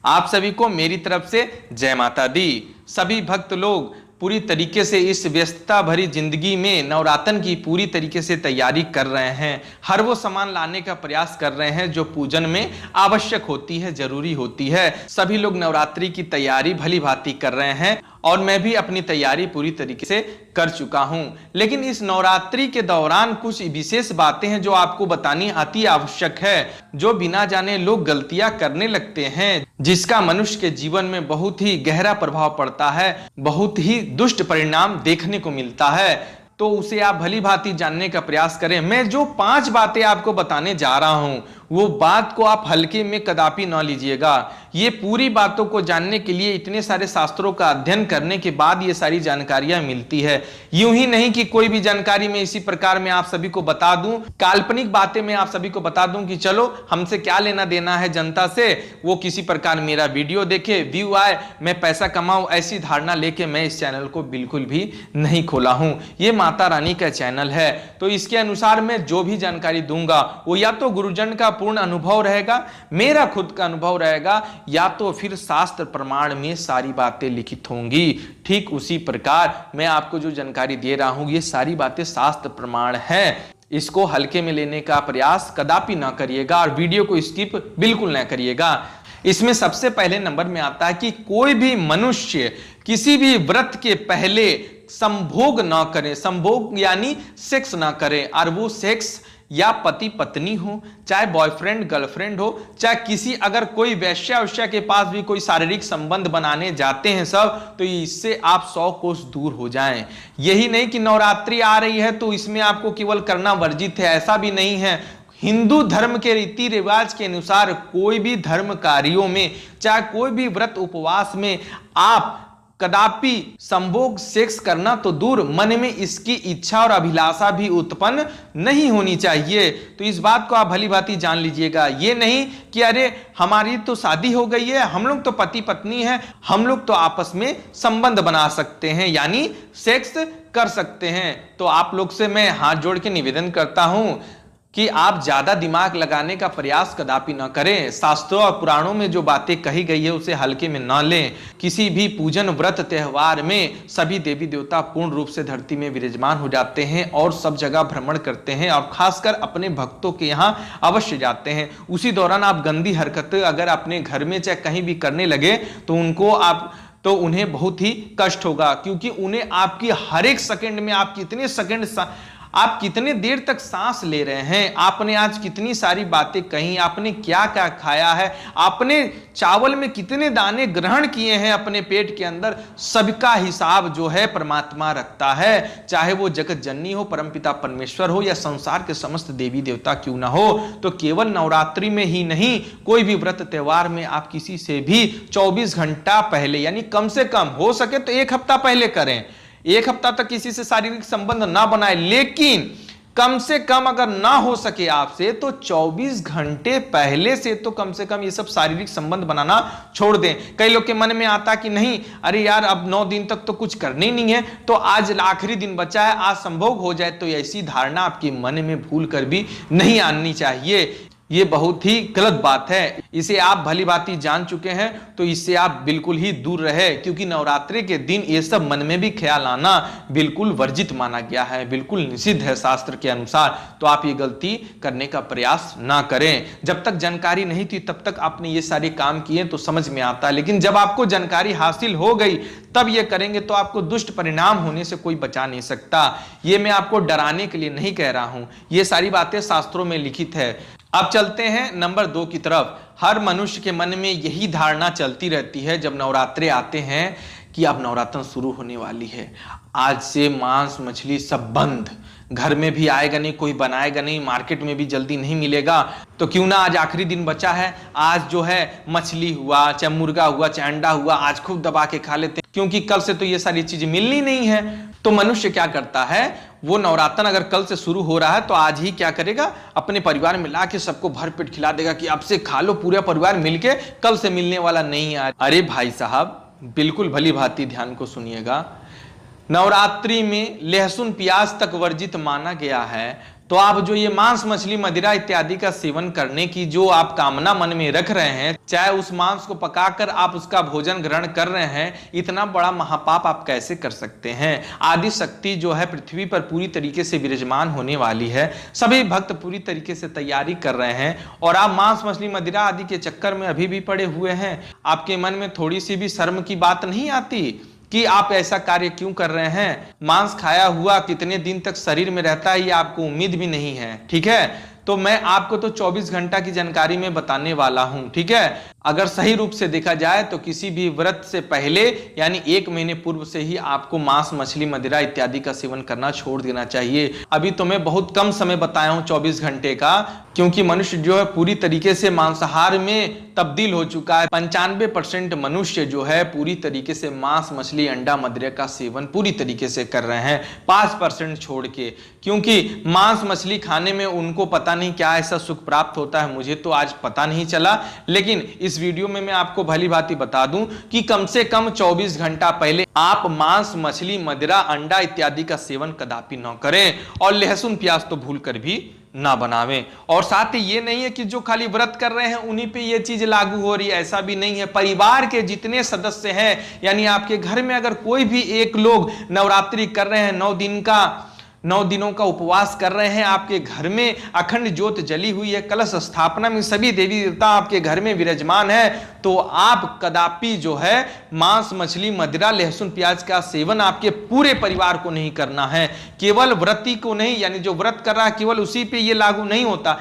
आप सभी को मेरी तरफ से जय माता दी। सभी भक्त लोग पूरी तरीके से इस व्यस्तता भरी जिंदगी में नवरात्र की पूरी तरीके से तैयारी कर रहे हैं। हर वो सामान लाने का प्रयास कर रहे हैं जो पूजन में आवश्यक होती है, जरूरी होती है। सभी लोग नवरात्रि की तैयारी भली भांति कर रहे हैं और मैं भी अपनी तैयारी पूरी तरीके से कर चुका हूं। लेकिन इस नवरात्रि के दौरान कुछ विशेष बातें हैं जो आपको बतानी अति आवश्यक है, जो बिना जाने लोग गलतियां करने लगते हैं, जिसका मनुष्य के जीवन में बहुत ही गहरा प्रभाव पड़ता है, बहुत ही दुष्ट परिणाम देखने को मिलता है। तो उसे आप भली भांति जानने का प्रयास करें। मैं जो 5 बातें आपको बताने जा रहा हूं वो बात को आप हल्के में कदापि न लीजिएगा। ये पूरी बातों को जानने के लिए इतने सारे शास्त्रों का अध्ययन करने के बाद ये सारी जानकारियां मिलती है। यूं ही नहीं कि कोई भी जानकारी मैं इसी प्रकार में आप सभी को बता दूं, काल्पनिक बातें मैं आप सभी को बता दूं कि चलो हमसे क्या लेना देना है जनता से, वो किसी प्रकार मेरा वीडियो देखे, व्यू आए, मैं पैसा कमाऊं, ऐसी धारणा लेके मैं इस चैनल को बिल्कुल भी नहीं खोला हूं। ये माता रानी का चैनल है, तो इसके अनुसार मैं जो भी जानकारी दूंगा वो या तो गुरुजन का पूर्ण अनुभव रहेगा, मेरा खुद का अनुभव रहेगा, या तो फिर शास्त्र प्रमाण में सारी बातें लिखित होंगी। ठीक उसी प्रकार मैं आपको जो जानकारी दे रहा हूं ये सारी बातें शास्त्र प्रमाण है। इसको हल्के में लेने का प्रयास कदापि ना करिएगा और वीडियो को स्किप बिल्कुल ना करिएगा। इसमें सबसे पहले नंबर में आता है कि कोई भी मनुष्य किसी भी व्रत के पहले संभोग ना करे। संभोग यानी सेक्स ना करे, और वो सेक्स या पति पत्नी हो, चाहे बॉयफ्रेंड गर्लफ्रेंड हो, चाहे किसी अगर कोई वैश्या के पास भी कोई शारीरिक संबंध बनाने जाते हैं सब, तो इससे आप 100 कोस दूर हो जाएं। यही नहीं कि नवरात्रि आ रही है तो इसमें आपको केवल करना वर्जित है, ऐसा भी नहीं है। हिंदू धर्म के रीति रिवाज के अनुसार कोई भी धर्म कार्यों में, चाहे कोई भी व्रत उपवास में आप कदापि संभोग सेक्स करना तो दूर, मन में इसकी इच्छा और अभिलाषा भी उत्पन्न नहीं होनी चाहिए। तो इस बात को आप भली भांति जान लीजिएगा। ये नहीं कि अरे हमारी तो शादी हो गई है, हम लोग तो पति पत्नी हैं, हम लोग तो आपस में संबंध बना सकते हैं, यानी सेक्स कर सकते हैं। तो आप लोग से मैं हाथ जोड़ के निवेदन करता हूं कि आप ज्यादा दिमाग लगाने का प्रयास कदापि न करें। शास्त्रों और पुराणों में जो बातें कही गई है उसे हल्के में न लें। किसी भी पूजन व्रत त्योहार में सभी देवी देवता पूर्ण रूप से धरती में विराजमान हो जाते हैं और सब जगह भ्रमण करते हैं, और खासकर अपने भक्तों के यहाँ अवश्य जाते हैं। उसी दौरान आप गंदी हरकतें अगर अपने घर में चाहे कहीं भी करने लगे तो उन्हें बहुत ही कष्ट होगा, क्योंकि उन्हें आपकी हर एक सेकंड में आप कितने देर तक सांस ले रहे हैं, आपने आज कितनी सारी बातें कही, आपने क्या क्या खाया है, आपने चावल में कितने दाने ग्रहण किए हैं अपने पेट के अंदर, सबका हिसाब जो है परमात्मा रखता है। चाहे वो जगत जननी हो, परमपिता परमेश्वर हो, या संसार के समस्त देवी देवता क्यों ना हो। तो केवल नवरात्रि में ही नहीं, कोई भी व्रत त्योहार में आप किसी से भी 24 घंटा पहले, यानी कम से कम हो सके तो 1 हफ्ता पहले करें। 1 हफ्ता तक किसी से शारीरिक संबंध ना बनाए, लेकिन कम से कम अगर ना हो सके आपसे तो 24 घंटे पहले से तो कम से कम ये सब शारीरिक संबंध बनाना छोड़ दें। कई लोग के मन में आता कि नहीं, अरे यार अब 9 दिन तक तो कुछ करने ही नहीं है, तो आज आखिरी दिन बचा है, आज संभोग हो जाए। तो ऐसी धारणा आपके मन में भूल कर भी नहीं आनी चाहिए। ये बहुत ही गलत बात है, इसे आप भली भांति जान चुके हैं, तो इससे आप बिल्कुल ही दूर रहे, क्योंकि नवरात्रि के दिन ये सब मन में भी ख्याल आना बिल्कुल वर्जित माना गया है, बिल्कुल निषिद्ध है शास्त्र के अनुसार। तो आप ये गलती करने का प्रयास ना करें। जब तक जानकारी नहीं थी तब तक आपने ये सारे काम किए तो समझ में आता है, लेकिन जब आपको जानकारी हासिल हो गई तब ये करेंगे तो आपको दुष्ट परिणाम होने से कोई बचा नहीं सकता। ये मैं आपको डराने के लिए नहीं कह रहा हूं, ये सारी बातें शास्त्रों में लिखित है। अब चलते हैं नंबर 2 की तरफ। हर मनुष्य के मन में यही धारणा चलती रहती है जब नवरात्रे आते हैं कि अब नवरात्र शुरू होने वाली है, आज से मांस मछली सब बंद, घर में भी आएगा नहीं, कोई बनाएगा नहीं, मार्केट में भी जल्दी नहीं मिलेगा, तो क्यों ना आज आखिरी दिन बचा है, आज जो है मछली हुआ, चाहे मुर्गा हुआ, चाहे अंडा हुआ, आज खूब दबा के खा लेते हैं, क्योंकि कल से तो ये सारी चीजें मिलनी नहीं है। तो मनुष्य क्या करता है, वो नवरात्र अगर कल से शुरू हो रहा है तो आज ही क्या करेगा, अपने परिवार में ला के सबको भरपेट खिला देगा कि अब से खा लो पूरा परिवार मिलके, कल से मिलने वाला नहीं है। अरे भाई साहब, बिल्कुल भली भांति ध्यान को सुनिएगा। नवरात्रि में लहसुन प्याज तक वर्जित माना गया है, तो आप जो ये मांस मछली मदिरा इत्यादि का सेवन करने की जो आप कामना मन में रख रहे हैं, चाहे उस मांस को पकाकर आप उसका भोजन ग्रहण कर रहे हैं, इतना बड़ा महापाप आप कैसे कर सकते हैं। आदि शक्ति जो है पृथ्वी पर पूरी तरीके से विराजमान होने वाली है, सभी भक्त पूरी तरीके से तैयारी कर रहे हैं और आप मांस मछली मदिरा आदि के चक्कर में अभी भी पड़े हुए हैं। आपके मन में थोड़ी सी भी शर्म की बात नहीं आती कि आप ऐसा कार्य क्यों कर रहे हैं। मांस खाया हुआ कितने दिन तक शरीर में रहता है ये आपको उम्मीद भी नहीं है। ठीक है, तो मैं आपको तो 24 घंटा की जानकारी में बताने वाला हूं। ठीक है, अगर सही रूप से देखा जाए तो किसी भी व्रत से पहले यानी 1 महीने पूर्व से ही आपको मांस मछली मदिरा इत्यादि का सेवन करना छोड़ देना चाहिए। अभी तो मैं बहुत कम समय बताया हूं 24 घंटे का, क्योंकि मनुष्य जो है पूरी तरीके से मांसाहार में तब्दील हो चुका है। 95% मनुष्य जो है पूरी तरीके से मांस मछली अंडा मदिरा का सेवन पूरी तरीके से कर रहे हैं, 5% छोड़ के, क्योंकि मांस मछली खाने में उनको पता नहीं क्या ऐसा सुख प्राप्त होता है। मुझे तो आज पता नहीं चला, लेकिन इस वीडियो में मैं आपको भली भांति बता दूं कि कम से कम 24 घंटा पहले आप मांस मछली मदिरा अंडा इत्यादि का सेवन कदापि न करें और लहसुन प्याज तो भूल कर भी ना बनावें। और साथ ही ये नहीं है कि जो खाली व्रत कर रहे हैं उन्हीं पे ये चीज लागू हो रही है, ऐसा भी नहीं है। परिवार के जितने सदस्य हैं, यानी आपके घर में अगर कोई भी एक लोग नवरात्रि कर रहे हैं, 9 दिनों का उपवास कर रहे हैं, आपके घर में अखंड ज्योत जली हुई है, कलश स्थापना में सभी देवी देवता आपके घर में विराजमान है, तो आप कदापि जो है मांस मछली मदिरा लहसुन प्याज का सेवन आपके पूरे परिवार को नहीं करना है। केवल व्रती को नहीं, यानी जो व्रत कर रहा है केवल उसी पे ये लागू नहीं होता,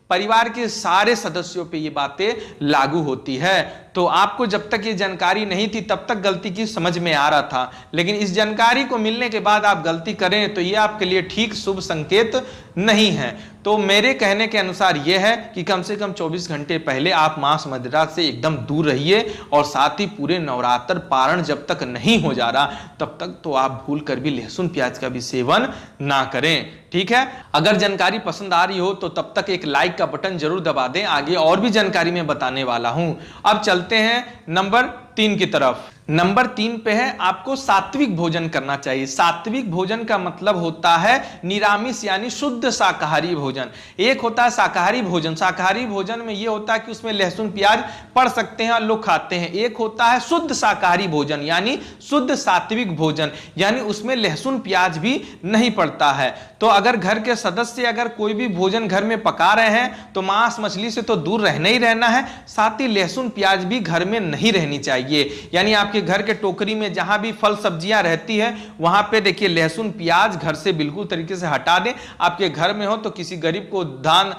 परिवार के सारे सदस्यों पे ये बातें लागू होती है। तो आपको जब तक ये जानकारी नहीं थी तब तक गलती की समझ में आ रहा था, लेकिन इस जानकारी को मिलने के बाद आप गलती करें तो ये आपके लिए ठीक शुभ संकेत नहीं है। तो मेरे कहने के अनुसार यह है कि कम से कम 24 घंटे पहले आप मांस मदिरा से एकदम दूर रहिए और साथ ही पूरे नवरात्र पारण जब तक नहीं हो जा रहा तब तक तो आप भूल कर भी लहसुन प्याज का भी सेवन ना करें। ठीक है, अगर जानकारी पसंद आ रही हो तो तब तक एक लाइक का बटन जरूर दबा दें, आगे और भी जानकारी मैं बताने वाला हूं। अब चलते हैं नंबर 3 की तरफ। नंबर 3 पे है आपको सात्विक भोजन करना चाहिए। सात्विक भोजन का मतलब होता है निरामिष यानी शुद्ध शाकाहारी भोजन। एक होता है शाकाहारी भोजन, शाकाहारी भोजन में यह होता है कि उसमें लहसुन प्याज पड़ सकते हैं और लोग खाते हैं। एक होता है शुद्ध शाकाहारी भोजन यानी शुद्ध सात्विक भोजन, यानी उसमें लहसुन प्याज भी नहीं पड़ता है। तो अगर घर के सदस्य अगर कोई भी भोजन घर में पका रहे हैं तो मांस मछली से तो दूर रहना ही रहना है, साथ ही लहसुन प्याज भी घर में नहीं रहनी चाहिए। यानी आपके घर के टोकरी में जहां भी फल सब्जियां रहती है वहां पे देखिए लहसुन प्याज घर से बिल्कुल तरीके से हटा दें। आपके घर में हो तो किसी गरीब को दान,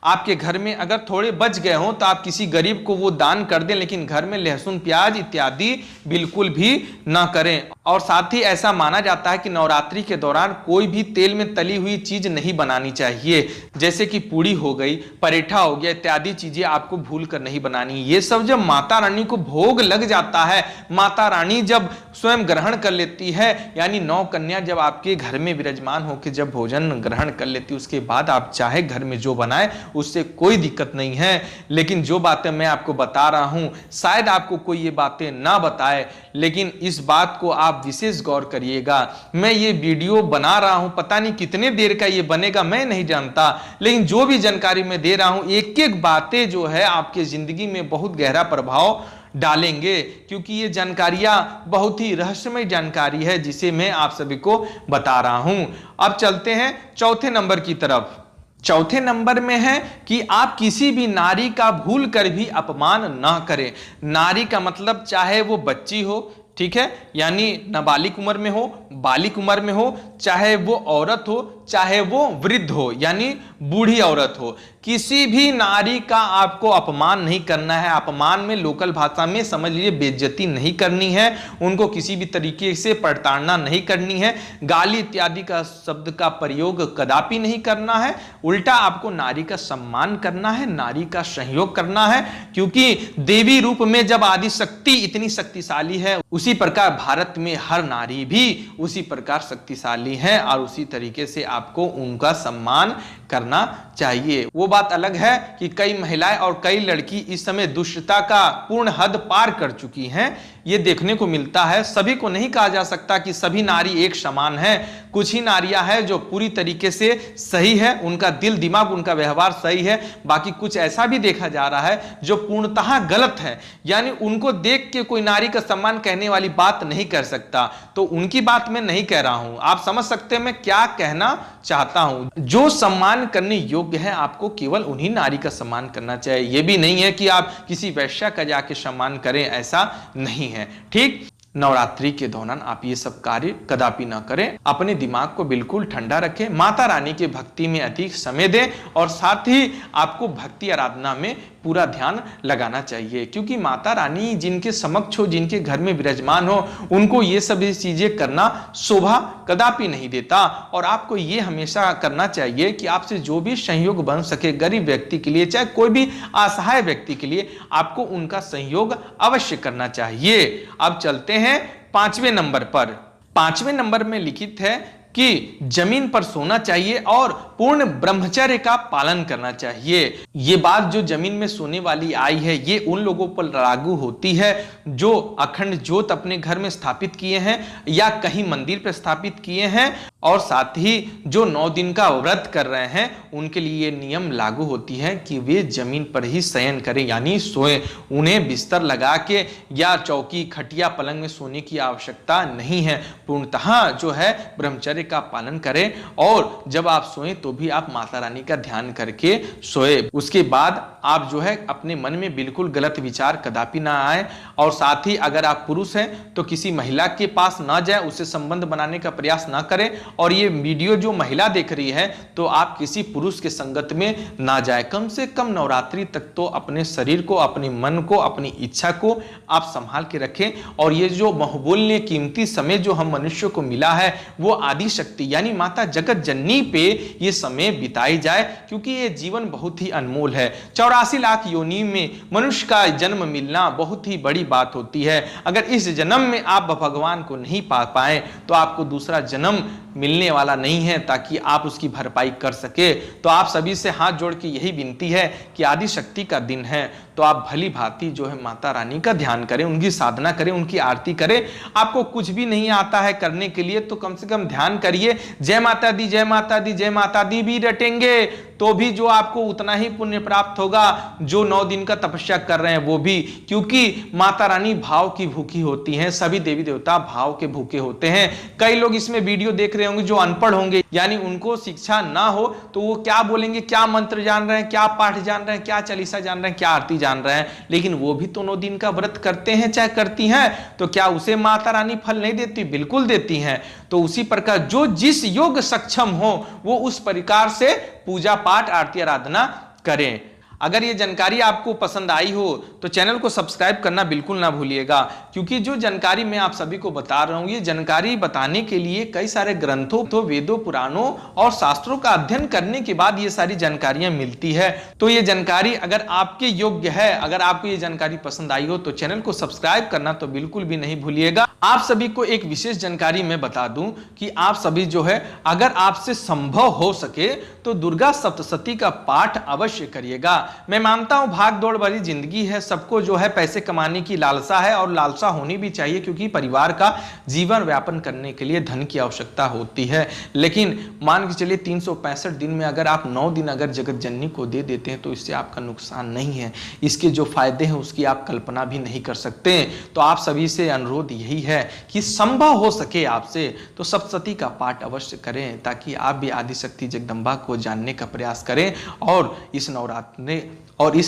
आपके घर में अगर थोड़े बच गए हो तो आप किसी गरीब को वो दान कर दें, लेकिन घर में लहसुन प्याज इत्यादि बिल्कुल भी ना करें। और साथ ही ऐसा माना जाता है कि नवरात्रि के दौरान कोई भी तेल में तली हुई चीज नहीं बनानी चाहिए, जैसे कि पूड़ी हो गई, परेठा हो गया, इत्यादि चीजें आपको भूल कर नहीं बनानी। ये सब जब माता रानी को भोग लग जाता है, माता रानी जब स्वयं ग्रहण कर लेती है, यानी 9 कन्या जब आपके घर में विराजमान होकर जब भोजन ग्रहण कर लेती है, उसके बाद आप चाहे घर में जो बनाए उससे कोई दिक्कत नहीं है। लेकिन जो बातें मैं आपको बता रहा हूं शायद आपको कोई ये बातें ना बताए, लेकिन इस बात को आप विशेष गौर करिएगा। मैं ये वीडियो बना रहा हूं, पता नहीं कितने देर का ये बनेगा मैं नहीं जानता, लेकिन जो भी जानकारी मैं दे रहा हूं एक एक बातें जो है आपके जिंदगी में बहुत गहरा प्रभाव डालेंगे, क्योंकि ये जानकारियां बहुत ही रहस्यमय जानकारी है जिसे मैं आप सभी को बता रहा हूं। अब चलते हैं चौथे नंबर की तरफ। चौथे नंबर में है कि आप किसी भी नारी का भूल कर भी अपमान ना करें। नारी का मतलब चाहे वो बच्ची हो, ठीक है, यानी नाबालिग उम्र में हो, बालिग उम्र में हो, चाहे वो औरत हो, चाहे वो वृद्ध हो, यानी बूढ़ी औरत हो, किसी भी नारी का आपको अपमान नहीं करना है। अपमान में लोकल भाषा में समझ लीजिए बेइज्जती नहीं करनी है, उनको किसी भी तरीके से प्रताड़ना नहीं करनी है, गाली इत्यादि का शब्द का प्रयोग कदापि नहीं करना है। उल्टा आपको नारी का सम्मान करना है, नारी का सहयोग करना है, क्योंकि देवी रूप में जब आदि शक्ति इतनी शक्तिशाली है, उसी प्रकार भारत में हर नारी भी उसी प्रकार शक्तिशाली है और उसी तरीके से आपको उनका सम्मान करना चाहिए। वो बात अलग है कि कई महिलाएं और कई लड़की इस समय दुष्टता का पूर्ण हद पार कर चुकी हैं, ये देखने को मिलता है। सभी को नहीं कहा जा सकता कि सभी नारी एक समान है। कुछ ही नारियां हैं जो पूरी तरीके से सही है, उनका दिल दिमाग उनका व्यवहार सही है, बाकी कुछ ऐसा भी देखा जा रहा है जो पूर्णतः गलत है। यानी उनको देख के कोई नारी का सम्मान कहने वाली बात नहीं कर सकता। तो उनकी बात मैं नहीं कह रहा हूं, आप समझ सकते हैं मैं क्या कहना चाहता हूं। जो सम्मान करने योग्य है आपको केवल उन्हीं नारी का सम्मान करना चाहिए। यह भी नहीं है कि आप किसी वैश्या का जाके सम्मान करें, ऐसा नहीं है। ठीक, नवरात्रि के दौरान आप ये सब कार्य कदापि ना करें। अपने दिमाग को बिल्कुल ठंडा रखें, माता रानी के भक्ति में अधिक समय दें और साथ ही आपको भक्ति आराधना में पूरा ध्यान लगाना चाहिए, क्योंकि माता रानी जिनके समक्ष हो, जिनके घर में विराजमान हो, उनको ये सब चीजें करना शोभा कदापि नहीं देता। और आपको ये हमेशा करना चाहिए कि आपसे जो भी सहयोग बन सके गरीब व्यक्ति के लिए, चाहे कोई भी असहाय व्यक्ति के लिए, आपको उनका सहयोग अवश्य करना चाहिए। अब चलते हैं 5वें नंबर पर। 5वें नंबर में लिखित है कि जमीन पर सोना चाहिए और पूर्ण ब्रह्मचर्य का पालन करना चाहिए। ये बात जो जमीन में सोने वाली आई है, ये उन लोगों पर लागू होती है जो अखंड ज्योत अपने घर में स्थापित किए हैं या कहीं मंदिर पर स्थापित किए हैं, और साथ ही जो 9 दिन का व्रत कर रहे हैं उनके लिए नियम लागू होती है कि वे जमीन पर ही शयन करें, यानी सोएं। उन्हें बिस्तर लगा के या चौकी खटिया पलंग में सोने की आवश्यकता नहीं है। पूर्णतः जो है ब्रह्मचर्य का पालन करें और जब आप सोएं तो भी आप माता रानी का ध्यान करके सोए। उसके बाद आप जो है अपने मन में बिल्कुल गलत विचार कदापि ना आए, और साथ ही अगर आप पुरुष हैं तो किसी महिला के पास ना जाए, उससे संबंध बनाने का प्रयास ना करें। और ये वीडियो जो महिला देख रही है तो आप किसी पुरुष के संगत में ना जाए। कम से कम नवरात्रि तक तो अपने शरीर को, अपने मन को, अपनी इच्छा को आप संभाल के रखें। और ये जो बहुमूल्य कीमती समय जो हम मनुष्य को मिला है वो आदि शक्ति यानी माता जगत जननी पे ये समय बिताई जाए, क्योंकि ये जीवन बहुत ही अनमोल है। 84 लाख योनि में मनुष्य का जन्म मिलना बहुत ही बड़ी बात होती है। अगर इस जन्म में आप भगवान को नहीं पा पाए तो आपको दूसरा जन्म मिलने वाला नहीं है ताकि आप उसकी भरपाई कर सके। तो आप सभी से हाथ जोड़ के यही विनती है कि आदि शक्ति का दिन है तो आप भली भांति जो है माता रानी का ध्यान करें, उनकी साधना करें, उनकी आरती करें। आपको कुछ भी नहीं आता है करने के लिए तो कम से कम ध्यान करिए। जय माता दी, जय माता दी, जय माता दी भी रटेंगे तो भी जो आपको उतना ही पुण्य प्राप्त होगा जो 9 दिन का तपस्या कर रहे हैं वो भी, क्योंकि माता रानी भाव की भूखी होती हैं। सभी देवी देवता भाव के भूखे होते हैं। कई लोग इसमें वीडियो देख रहे होंगे जो अनपढ़ होंगे, यानी उनको शिक्षा ना हो तो वो क्या बोलेंगे, क्या मंत्र जान रहे हैं, क्या पाठ जान रहे हैं, क्या चालीसा जान रहे हैं, क्या आरती जान रहे हैं, लेकिन वो भी तो 9 दिन का व्रत करते हैं चाहे करती हैं, तो क्या उसे माता रानी फल नहीं देती? बिल्कुल देती हैं। तो उसी प्रकार जो जिस योग सक्षम हो वो उस प्रकार से पूजा पाठ आरती आराधना करें। अगर ये जानकारी आपको पसंद आई हो तो चैनल को सब्सक्राइब करना बिल्कुल ना भूलिएगा, क्योंकि जो जानकारी मैं आप सभी को बता रहा हूँ ये जानकारी बताने के लिए कई सारे ग्रंथों, तो वेदों, पुराणों और शास्त्रों का अध्ययन करने के बाद ये सारी जानकारियां मिलती है। तो ये जानकारी अगर आपके योग्य है, अगर आपको ये जानकारी पसंद आई हो तो चैनल को सब्सक्राइब करना तो बिल्कुल भी नहीं भूलिएगा। आप सभी को एक विशेष जानकारी मैं बता दूं कि आप सभी जो है अगर आपसे संभव हो सके तो दुर्गा सप्तशती का पाठ अवश्य करिएगा। मैं मानता हूं भाग दौड़ भरी जिंदगी है, सबको जो है पैसे कमाने की लालसा है और लालसा होनी भी चाहिए, क्योंकि परिवार का जीवन व्यापन करने के लिए धन की आवश्यकता होती है। लेकिन मान के चलिए 365 दिन में अगर आप 9 दिन अगर जगत जननी को दे देते हैं तो इससे आपका नुकसान नहीं है, इसके जो फायदे हैं उसकी आप कल्पना भी नहीं कर सकते। तो आप सभी से अनुरोध यही है कि संभव हो सके आपसे तो सप्तशती का पाठ अवश्य करें, ताकि आप भी आदिशक्ति जगदम्बा को जानने का प्रयास करें और इस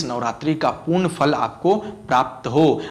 नवरात्रि का पूर्ण फल आपको प्राप्त हो।